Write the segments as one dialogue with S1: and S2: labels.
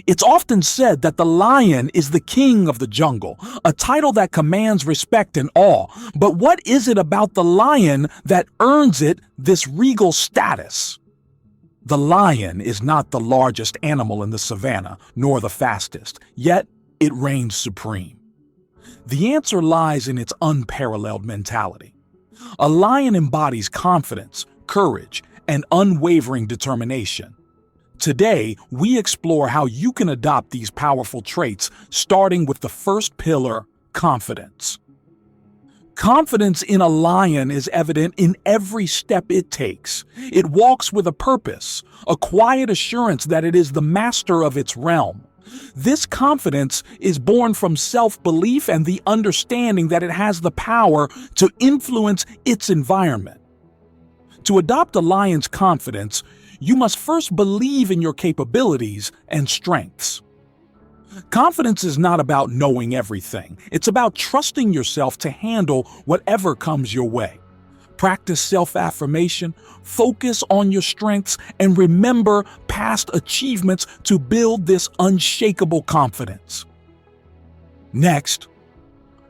S1: It's often said that the lion is the king of the jungle, a title that commands respect and awe. But what is it about the lion that earns it this regal status? The lion is not the largest animal in the savannah, nor the fastest, yet it reigns supreme. The answer lies in its unparalleled mentality. A lion embodies confidence, courage, and unwavering determination. Today, we explore how you can adopt these powerful traits, starting with the first pillar, confidence. Confidence in a lion is evident in every step it takes. It walks with a purpose, a quiet assurance that it is the master of its realm. This confidence is born from self-belief and the understanding that it has the power to influence its environment. To adopt a lion's confidence, you must first believe in your capabilities and strengths. Confidence is not about knowing everything. It's about trusting yourself to handle whatever comes your way. Practice self-affirmation, focus on your strengths, and remember past achievements to build this unshakable confidence. Next,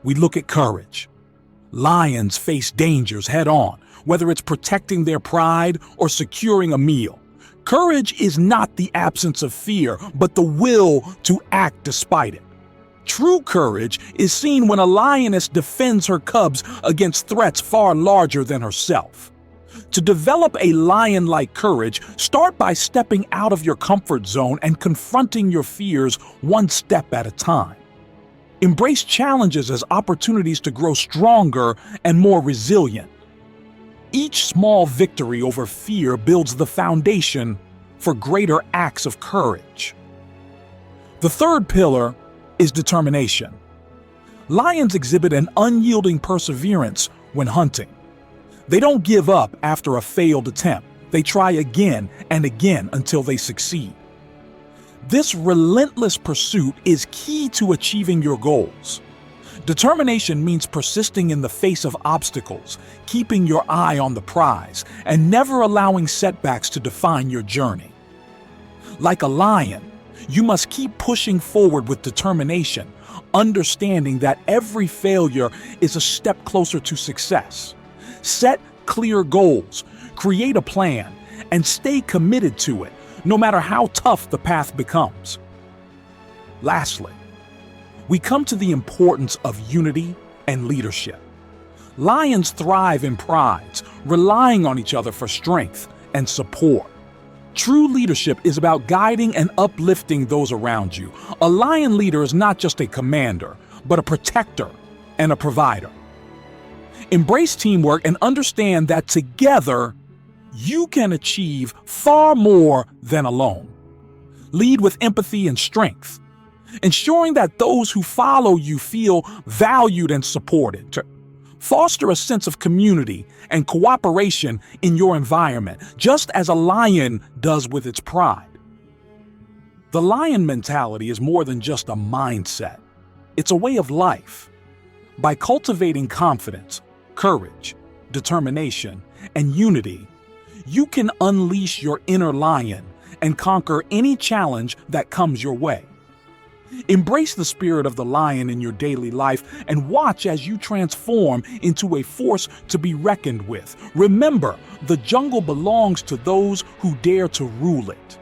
S1: we look at courage. Lions face dangers head-on, whether it's protecting their pride or securing a meal. Courage is not the absence of fear, but the will to act despite it. True courage is seen when a lioness defends her cubs against threats far larger than herself. To develop a lion-like courage, start by stepping out of your comfort zone and confronting your fears one step at a time. Embrace challenges as opportunities to grow stronger and more resilient. Each small victory over fear builds the foundation for greater acts of courage. The third pillar is determination. Lions exhibit an unyielding perseverance when hunting. They don't give up after a failed attempt. They try again and again until they succeed. This relentless pursuit is key to achieving your goals. Determination means persisting in the face of obstacles, keeping your eye on the prize, and never allowing setbacks to define your journey. Like a lion, you must keep pushing forward with determination, understanding that every failure is a step closer to success. Set clear goals, create a plan, and stay committed to it, no matter how tough the path becomes. Lastly, we come to the importance of unity and leadership. Lions thrive in prides, relying on each other for strength and support. True leadership is about guiding and uplifting those around you. A lion leader is not just a commander, but a protector and a provider. Embrace teamwork and understand that together, you can achieve far more than alone. Lead with empathy and strength, ensuring that those who follow you feel valued and supported. Foster a sense of community and cooperation in your environment, just as a lion does with its pride. The lion mentality is more than just a mindset. It's a way of life. By cultivating confidence, courage, determination, and unity, you can unleash your inner lion and conquer any challenge that comes your way. Embrace the spirit of the lion in your daily life and watch as you transform into a force to be reckoned with. Remember, the jungle belongs to those who dare to rule it.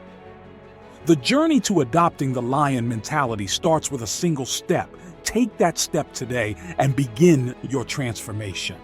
S1: The journey to adopting the lion mentality starts with a single step. Take that step today and begin your transformation.